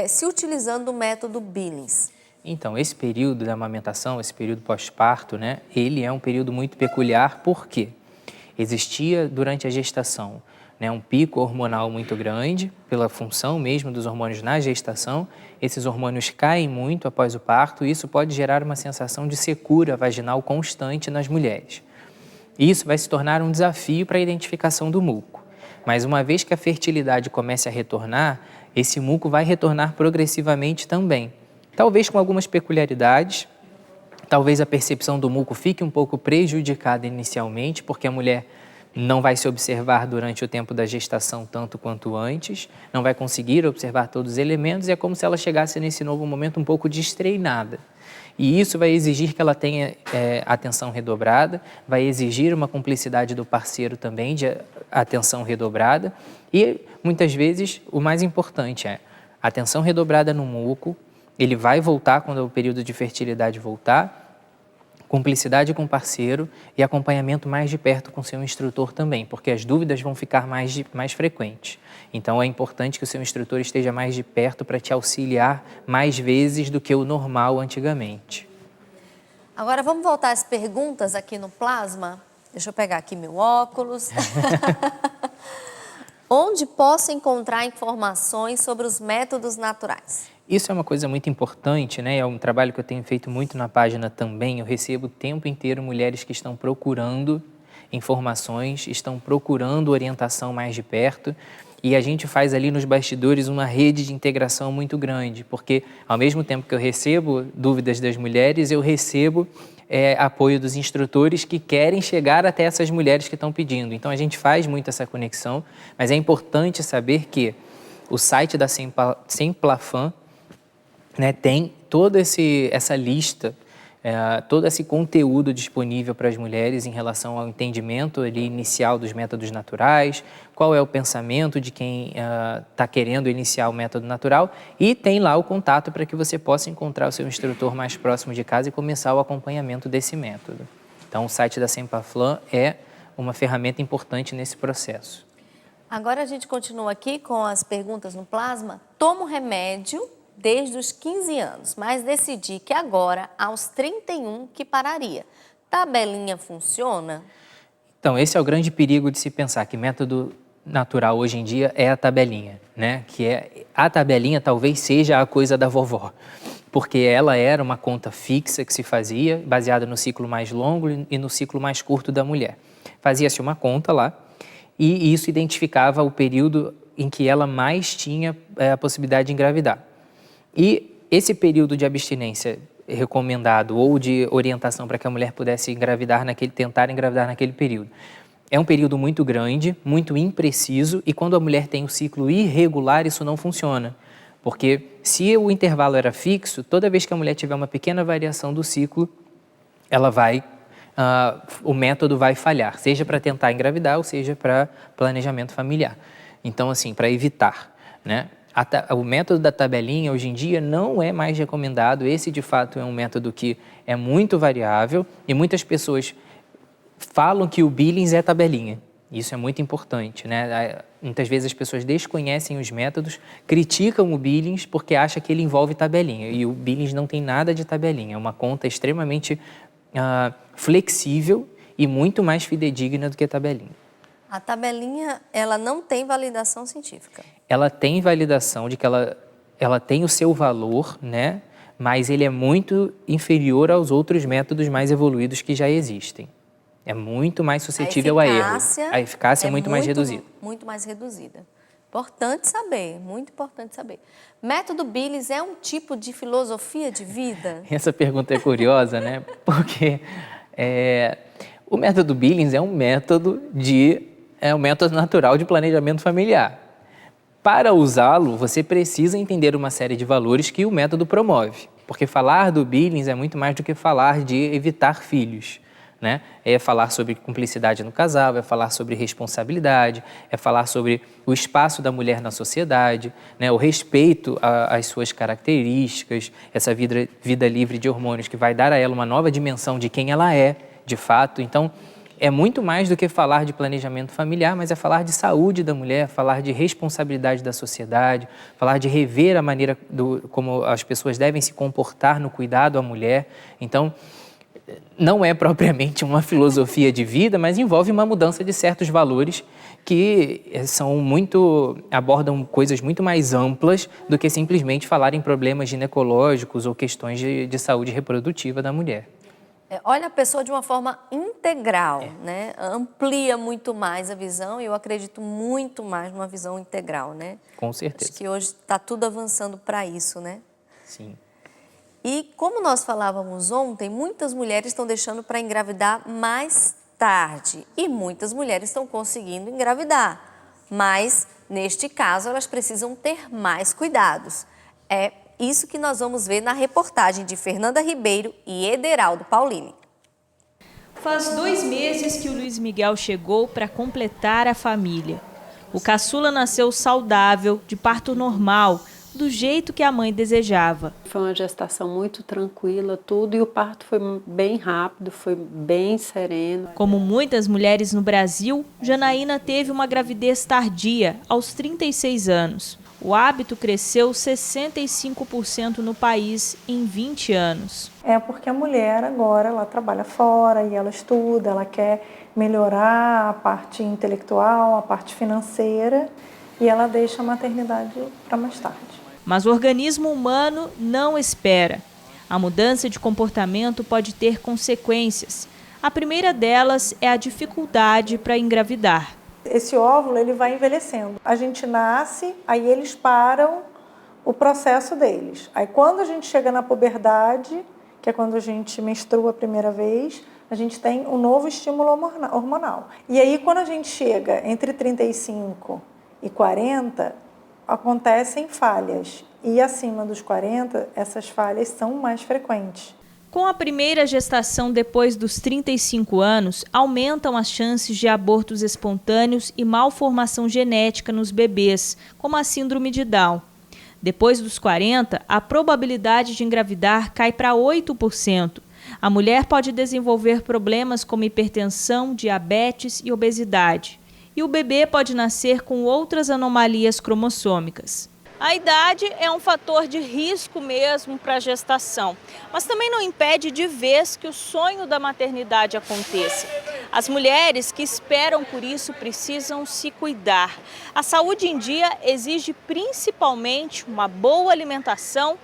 se utilizando o método Billings? Então, esse período da amamentação, esse período pós-parto, né, ele é um período muito peculiar porque existia durante a gestação, né, um pico hormonal muito grande, pela função mesmo dos hormônios na gestação. Esses hormônios caem muito após o parto e isso pode gerar uma sensação de secura vaginal constante nas mulheres. Isso vai se tornar um desafio para a identificação do muco. Mas uma vez que a fertilidade comece a retornar, esse muco vai retornar progressivamente também. Talvez com algumas peculiaridades, talvez a percepção do muco fique um pouco prejudicada inicialmente, porque a mulher não vai se observar durante o tempo da gestação tanto quanto antes, não vai conseguir observar todos os elementos, e é como se ela chegasse nesse novo momento um pouco destreinada. E isso vai exigir que ela tenha atenção redobrada, vai exigir uma cumplicidade do parceiro também de atenção redobrada, e muitas vezes o mais importante é atenção redobrada no muco. Ele vai voltar quando o período de fertilidade voltar, cumplicidade com o parceiro e acompanhamento mais de perto com seu instrutor também, porque as dúvidas vão ficar mais frequentes. Então é importante que o seu instrutor esteja mais de perto para te auxiliar mais vezes do que o normal antigamente. Agora vamos voltar às perguntas aqui no Plasma. Deixa eu pegar aqui meu óculos. Onde posso encontrar informações sobre os métodos naturais? Isso é uma coisa muito importante, né? É um trabalho que eu tenho feito muito na página também. Eu recebo o tempo inteiro mulheres que estão procurando informações, estão procurando orientação mais de perto. E a gente faz ali nos bastidores uma rede de integração muito grande, porque ao mesmo tempo que eu recebo dúvidas das mulheres, eu recebo apoio dos instrutores que querem chegar até essas mulheres que estão pedindo. Então a gente faz muito essa conexão, mas é importante saber que o site da Semplafan, né, tem toda essa lista, todo esse conteúdo disponível para as mulheres em relação ao entendimento ali inicial dos métodos naturais, qual é o pensamento de quem está querendo iniciar o método natural, e tem lá o contato para que você possa encontrar o seu instrutor mais próximo de casa e começar o acompanhamento desse método. Então o site da Semplafan é uma ferramenta importante nesse processo. Agora a gente continua aqui com as perguntas no Plasma. Tomo remédio desde os 15 anos, mas decidi que agora, aos 31, que pararia. Tabelinha funciona? Então, esse é o grande perigo de se pensar que método natural hoje em dia é a tabelinha, né? A tabelinha talvez seja a coisa da vovó, porque ela era uma conta fixa que se fazia, baseada no ciclo mais longo e no ciclo mais curto da mulher. Fazia-se uma conta lá e isso identificava o período em que ela mais tinha a possibilidade de engravidar. E esse período de abstinência recomendado ou de orientação para que a mulher pudesse tentar engravidar naquele período, é um período muito grande, muito impreciso, e quando a mulher tem um ciclo irregular, isso não funciona. Porque se o intervalo era fixo, toda vez que a mulher tiver uma pequena variação do ciclo, o método vai falhar, seja para tentar engravidar ou seja para planejamento familiar. Então, assim, para evitar, né? O método da tabelinha, hoje em dia, não é mais recomendado. Esse, de fato, é um método que é muito variável e muitas pessoas falam que o Billings é tabelinha. Isso é muito importante, né? Muitas vezes as pessoas desconhecem os métodos, criticam o Billings porque acham que ele envolve tabelinha. E o Billings não tem nada de tabelinha. É uma conta extremamente flexível e muito mais fidedigna do que a tabelinha. A tabelinha, ela não tem validação científica. Ela tem validação de que ela tem o seu valor, né? Mas ele é muito inferior aos outros métodos mais evoluídos que já existem. É muito mais suscetível a erro. A eficácia é muito mais reduzida. Muito mais reduzida. Importante saber, muito importante saber. Método Billings é um tipo de filosofia de vida? Essa pergunta é curiosa, né? Porque o método Billings é um método natural de planejamento familiar. Para usá-lo, você precisa entender uma série de valores que o método promove. Porque falar do Billings é muito mais do que falar de evitar filhos. Né? É falar sobre cumplicidade no casal, é falar sobre responsabilidade, é falar sobre o espaço da mulher na sociedade, né? O respeito às suas características, essa vida livre de hormônios que vai dar a ela uma nova dimensão de quem ela é, de fato. Então, é muito mais do que falar de planejamento familiar, mas é falar de saúde da mulher, falar de responsabilidade da sociedade, falar de rever a maneira como as pessoas devem se comportar no cuidado à mulher. Então, não é propriamente uma filosofia de vida, mas envolve uma mudança de certos valores que abordam coisas muito mais amplas do que simplesmente falar em problemas ginecológicos ou questões de saúde reprodutiva da mulher. Olha a pessoa de uma forma integral, né? Amplia muito mais a visão e eu acredito muito mais numa visão integral, né? Com certeza. Acho que hoje está tudo avançando para isso, né? Sim. E como nós falávamos ontem, muitas mulheres estão deixando para engravidar mais tarde e muitas mulheres estão conseguindo engravidar, mas neste caso elas precisam ter mais cuidados. É isso que nós vamos ver na reportagem de Fernanda Ribeiro e Ederaldo Paulini. Faz 2 meses que o Luiz Miguel chegou para completar a família. O caçula nasceu saudável, de parto normal, do jeito que a mãe desejava. Foi uma gestação muito tranquila, tudo, e o parto foi bem rápido, foi bem sereno. Como muitas mulheres no Brasil, Janaína teve uma gravidez tardia, aos 36 anos. O hábito cresceu 65% no país em 20 anos. É porque a mulher agora ela trabalha fora e ela estuda, ela quer melhorar a parte intelectual, a parte financeira e ela deixa a maternidade para mais tarde. Mas o organismo humano não espera. A mudança de comportamento pode ter consequências. A primeira delas é a dificuldade para engravidar. Esse óvulo ele vai envelhecendo. A gente nasce, aí eles param o processo deles. Aí quando a gente chega na puberdade, que é quando a gente menstrua a primeira vez, a gente tem um novo estímulo hormonal. E aí quando a gente chega entre 35 e 40, acontecem falhas. E acima dos 40, essas falhas são mais frequentes. Com a primeira gestação depois dos 35 anos, aumentam as chances de abortos espontâneos e malformação genética nos bebês, como a síndrome de Down. Depois dos 40, a probabilidade de engravidar cai para 8%. A mulher pode desenvolver problemas como hipertensão, diabetes e obesidade. E o bebê pode nascer com outras anomalias cromossômicas. A idade é um fator de risco mesmo para a gestação, mas também não impede de vez que o sonho da maternidade aconteça. As mulheres que esperam por isso precisam se cuidar. A saúde em dia exige principalmente uma boa alimentação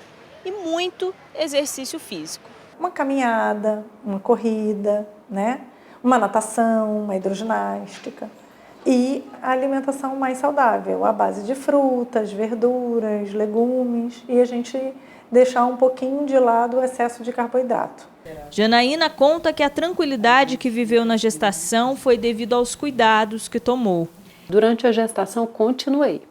e muito exercício físico. Uma caminhada, uma corrida, né? Uma natação, uma hidroginástica. E a alimentação mais saudável, à base de frutas, verduras, legumes e a gente deixar um pouquinho de lado o excesso de carboidrato. Janaína conta que a tranquilidade que viveu na gestação foi devido aos cuidados que tomou. Durante a gestação continuei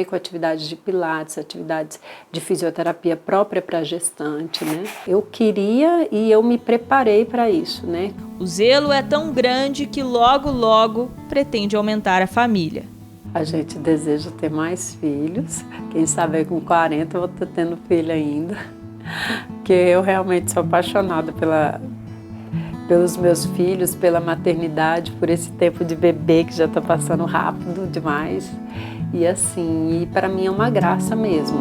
com atividades de pilates, atividades de fisioterapia própria para gestante, né? Eu queria e eu me preparei para isso, né? O zelo é tão grande que logo pretende aumentar a família. A gente deseja ter mais filhos, quem sabe aí com 40 eu vou estar tendo filho ainda, porque eu realmente sou apaixonada pelos meus filhos, pela maternidade, por esse tempo de bebê que já está passando rápido demais. E assim, para mim é uma graça mesmo.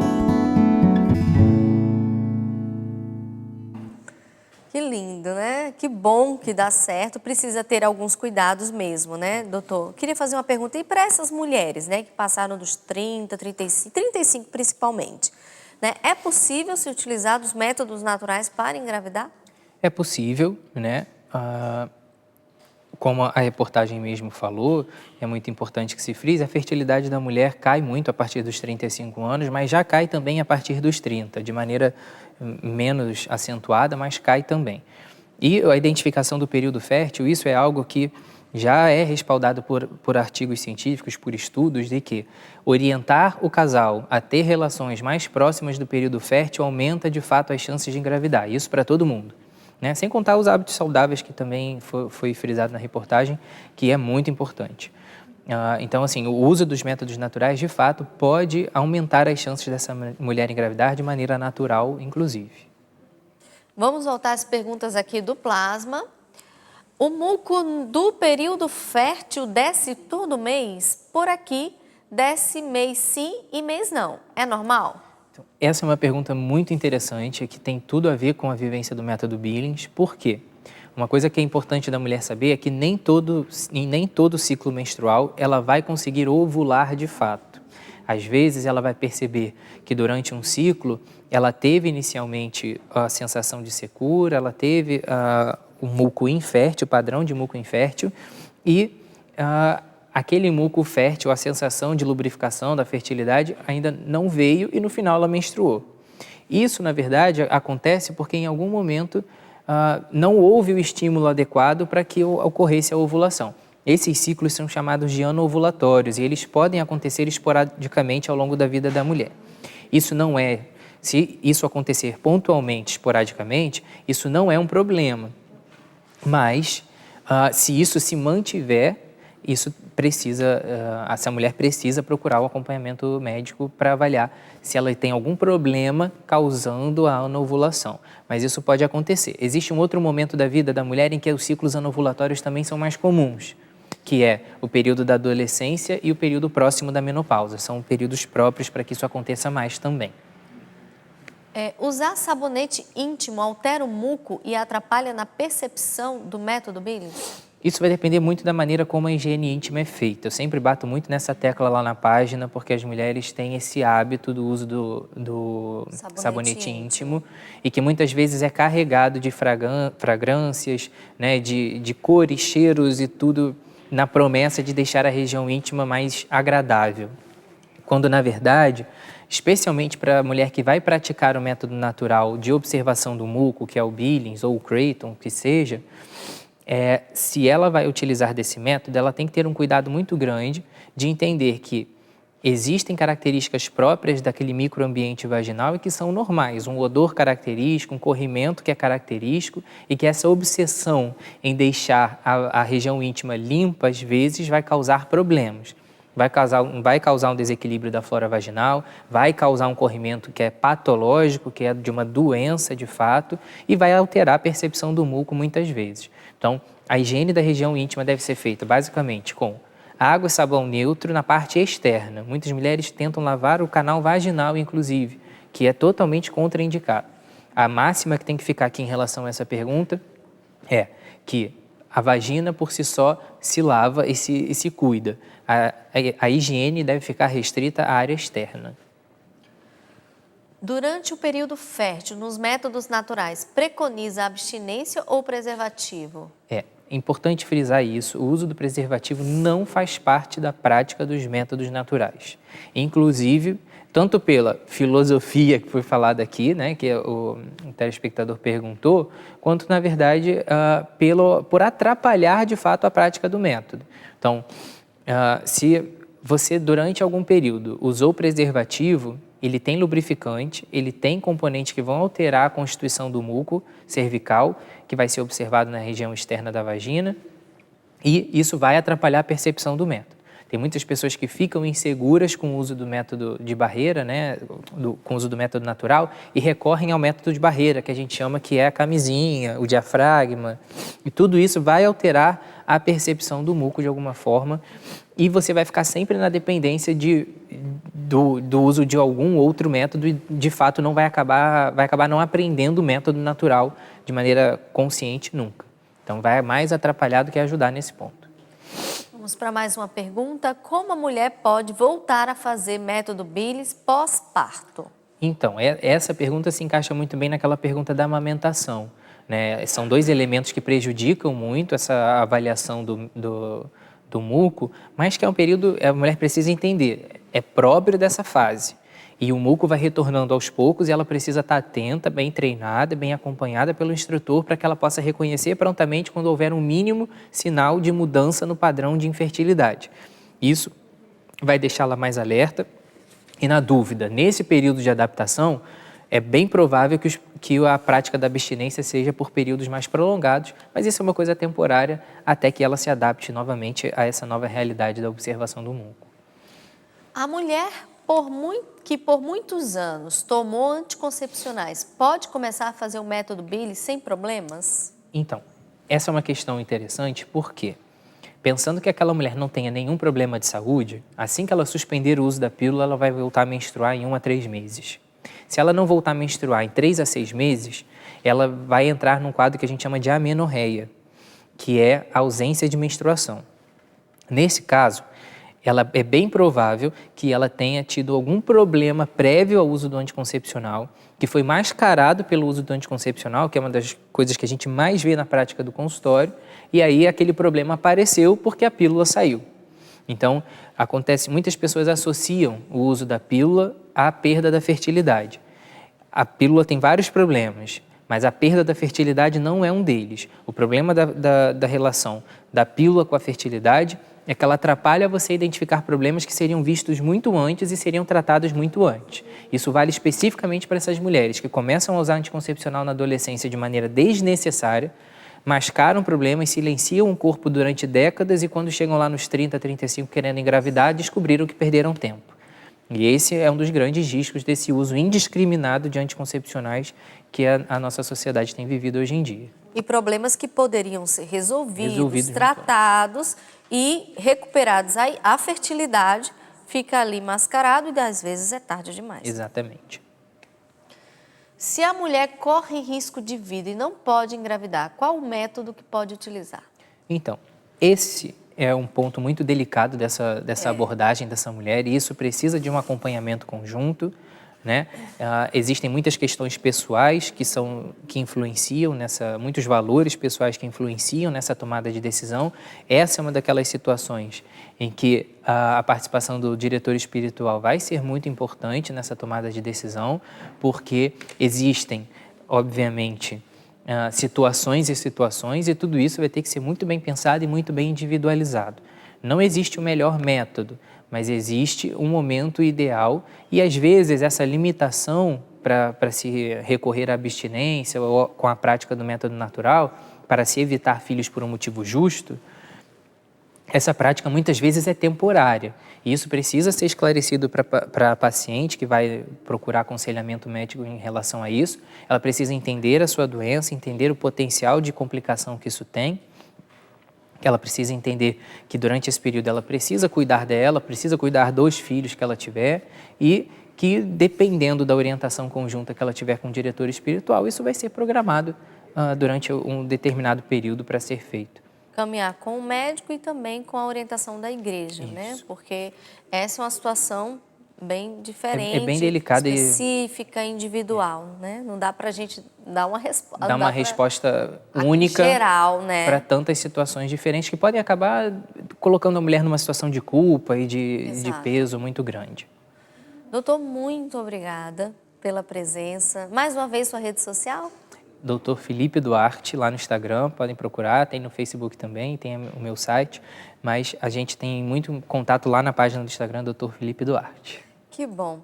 Que lindo, né? Que bom que dá certo. Precisa ter alguns cuidados mesmo, né, doutor? Queria fazer uma pergunta. E para essas mulheres, né, que passaram dos 30, 35 principalmente, né? É possível se utilizar dos métodos naturais para engravidar? É possível, né? como a reportagem mesmo falou, é muito importante que se frise, a fertilidade da mulher cai muito a partir dos 35 anos, mas já cai também a partir dos 30, de maneira menos acentuada, mas cai também. E a identificação do período fértil, isso é algo que já é respaldado por artigos científicos, por estudos, de que orientar o casal a ter relações mais próximas do período fértil aumenta, de fato, as chances de engravidar. Isso para todo mundo, né? Sem contar os hábitos saudáveis, que também foi frisado na reportagem, que é muito importante. Então, assim, o uso dos métodos naturais, de fato, pode aumentar as chances dessa mulher engravidar de maneira natural, inclusive. Vamos voltar às perguntas aqui do Plasma. O muco do período fértil desce todo mês? Por aqui, desce mês sim e mês não. É normal? Então, essa é uma pergunta muito interessante, que tem tudo a ver com a vivência do método Billings. Por quê? Uma coisa que é importante da mulher saber é que nem todo ciclo menstrual ela vai conseguir ovular de fato. Às vezes ela vai perceber que durante um ciclo ela teve inicialmente a sensação de secura, ela teve o muco infértil, o padrão de muco infértil, e aquele muco fértil, a sensação de lubrificação, da fertilidade, ainda não veio e no final ela menstruou. Isso, na verdade, acontece porque em algum momento não houve o estímulo adequado para que ocorresse a ovulação. Esses ciclos são chamados de anovulatórios e eles podem acontecer esporadicamente ao longo da vida da mulher. Se isso acontecer pontualmente, esporadicamente, isso não é um problema. Mas, se isso se mantiver, essa mulher precisa procurar o acompanhamento médico para avaliar se ela tem algum problema causando a anovulação. Mas isso pode acontecer. Existe um outro momento da vida da mulher em que os ciclos anovulatórios também são mais comuns, que é o período da adolescência e o período próximo da menopausa. São períodos próprios para que isso aconteça mais também. Usar sabonete íntimo altera o muco e atrapalha na percepção do método Billings? Isso vai depender muito da maneira como a higiene íntima é feita. Eu sempre bato muito nessa tecla lá na página, porque as mulheres têm esse hábito do uso do sabonete íntimo e que muitas vezes é carregado de fragrâncias, né, de cores, cheiros e tudo na promessa de deixar a região íntima mais agradável. Quando, na verdade, especialmente para a mulher que vai praticar o método natural de observação do muco, que é o Billings ou o Creighton, que seja, se ela vai utilizar desse método, ela tem que ter um cuidado muito grande de entender que existem características próprias daquele microambiente vaginal e que são normais, um odor característico, um corrimento que é característico e que essa obsessão em deixar a região íntima limpa, às vezes, vai causar problemas. Vai causar um desequilíbrio da flora vaginal, vai causar um corrimento que é patológico, que é de uma doença de fato, e vai alterar a percepção do muco muitas vezes. Então, a higiene da região íntima deve ser feita basicamente com água e sabão neutro na parte externa. Muitas mulheres tentam lavar o canal vaginal, inclusive, que é totalmente contraindicado. A máxima que tem que ficar aqui em relação a essa pergunta é que a vagina por si só se lava e se cuida. A higiene deve ficar restrita à área externa. Durante o período fértil, nos métodos naturais, preconiza abstinência ou preservativo? É importante frisar isso. O uso do preservativo não faz parte da prática dos métodos naturais. Inclusive, tanto pela filosofia que foi falada aqui, né, que o telespectador perguntou, quanto, na verdade, por atrapalhar, de fato, a prática do método. Então, se você, durante algum período, usou preservativo, ele tem lubrificante, ele tem componentes que vão alterar a constituição do muco cervical, que vai ser observado na região externa da vagina, e isso vai atrapalhar a percepção do método. Tem muitas pessoas que ficam inseguras com o uso do método de barreira, né, com o uso do método natural, e recorrem ao método de barreira, que a gente chama que é a camisinha, o diafragma, e tudo isso vai alterar a percepção do muco de alguma forma, e você vai ficar sempre na dependência do uso de algum outro método e, de fato, vai acabar não aprendendo o método natural de maneira consciente nunca. Então, vai mais atrapalhar do que ajudar nesse ponto. Vamos para mais uma pergunta. Como a mulher pode voltar a fazer método Billings pós-parto? Então, essa pergunta se encaixa muito bem naquela pergunta da amamentação. né? São 2 elementos que prejudicam muito essa avaliação do muco, mas que é um período, a mulher precisa entender, é próprio dessa fase. E o muco vai retornando aos poucos e ela precisa estar atenta, bem treinada, bem acompanhada pelo instrutor para que ela possa reconhecer prontamente quando houver um mínimo sinal de mudança no padrão de infertilidade. Isso vai deixá-la mais alerta e, na dúvida, nesse período de adaptação, é bem provável que a prática da abstinência seja por períodos mais prolongados, mas isso é uma coisa temporária até que ela se adapte novamente a essa nova realidade da observação do muco. A mulher que por muitos anos tomou anticoncepcionais pode começar a fazer o método Billy sem problemas? Então, essa é uma questão interessante porque, pensando que aquela mulher não tenha nenhum problema de saúde, assim que ela suspender o uso da pílula, ela vai voltar a menstruar em 1 a 3 meses. Se ela não voltar a menstruar em 3 a 6 meses, ela vai entrar num quadro que a gente chama de amenorreia, que é a ausência de menstruação. Nesse caso, é bem provável que ela tenha tido algum problema prévio ao uso do anticoncepcional, que foi mascarado pelo uso do anticoncepcional, que é uma das coisas que a gente mais vê na prática do consultório, e aí aquele problema apareceu porque a pílula saiu. Então, muitas pessoas associam o uso da pílula à perda da fertilidade. A pílula tem vários problemas, mas a perda da fertilidade não é um deles. O problema da relação da pílula com a fertilidade é que ela atrapalha você a identificar problemas que seriam vistos muito antes e seriam tratados muito antes. Isso vale especificamente para essas mulheres que começam a usar anticoncepcional na adolescência de maneira desnecessária, mascaram problemas, silenciam o corpo durante décadas e quando chegam lá nos 30, 35 querendo engravidar, descobriram que perderam tempo. E esse é um dos grandes riscos desse uso indiscriminado de anticoncepcionais que a nossa sociedade tem vivido hoje em dia. E problemas que poderiam ser resolvidos tratados e recuperados. Aí a fertilidade fica ali mascarado e às vezes é tarde demais. Exatamente. Se a mulher corre risco de vida e não pode engravidar, qual o método que pode utilizar? Então, esse é um ponto muito delicado dessa abordagem dessa mulher e isso precisa de um acompanhamento conjunto, né? Existem muitas questões pessoais que influenciam muitos valores pessoais que influenciam nessa tomada de decisão. Essa é uma daquelas situações em que a participação do diretor espiritual vai ser muito importante nessa tomada de decisão, porque existem, obviamente, situações e situações e tudo isso vai ter que ser muito bem pensado e muito bem individualizado. Não existe o melhor método, mas existe um momento ideal e, às vezes, essa limitação para se recorrer à abstinência ou com a prática do método natural, para se evitar filhos por um motivo justo, essa prática muitas vezes é temporária. E isso precisa ser esclarecido para a paciente que vai procurar aconselhamento médico em relação a isso. Ela precisa entender a sua doença, entender o potencial de complicação que isso tem. Ela precisa entender que durante esse período ela precisa cuidar dela, precisa cuidar dos filhos que ela tiver e que, dependendo da orientação conjunta que ela tiver com o diretor espiritual, isso vai ser programado durante um determinado período para ser feito. Caminhar com o médico e também com a orientação da igreja, isso, né? Porque essa é uma situação bem diferente, é bem delicada, específica, individual, né? Não dá para a gente dar uma resposta. Dar uma resposta única geral, né? Para tantas situações diferentes que podem acabar colocando a mulher numa situação de culpa e de peso muito grande. Doutor, muito obrigada pela presença. Mais uma vez, sua rede social? Dr. Felipe Duarte, lá no Instagram, podem procurar, tem no Facebook também, tem o meu site, mas a gente tem muito contato lá na página do Instagram, Dr. Felipe Duarte. Que bom.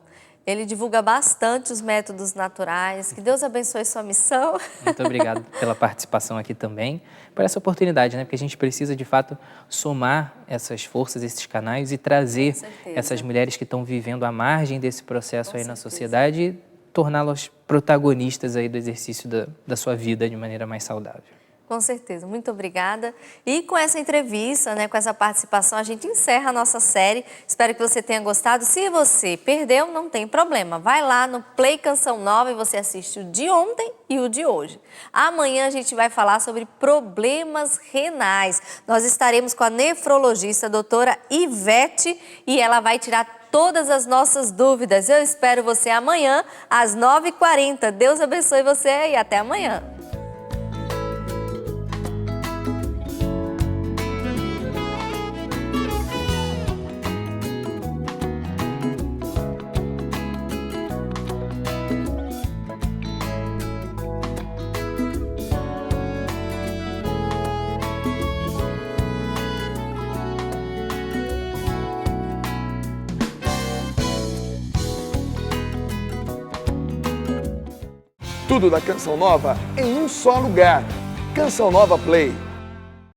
Ele divulga bastante os métodos naturais. Que Deus abençoe sua missão. Muito obrigado pela participação aqui também, por essa oportunidade, né? Porque a gente precisa, de fato, somar essas forças, esses canais e trazer essas mulheres que estão vivendo à margem desse processo aí na sociedade e torná-las protagonistas aí do exercício da sua vida de maneira mais saudável. Com certeza, muito obrigada. E com essa entrevista, né, com essa participação, a gente encerra a nossa série. Espero que você tenha gostado. Se você perdeu, não tem problema. Vai lá no Play Canção Nova e você assiste o de ontem e o de hoje. Amanhã a gente vai falar sobre problemas renais. Nós estaremos com a nefrologista, a doutora Ivete, e ela vai tirar todas as nossas dúvidas. Eu espero você amanhã, às 9h40. Deus abençoe você e até amanhã. Tudo da Canção Nova em um só lugar. Canção Nova Play.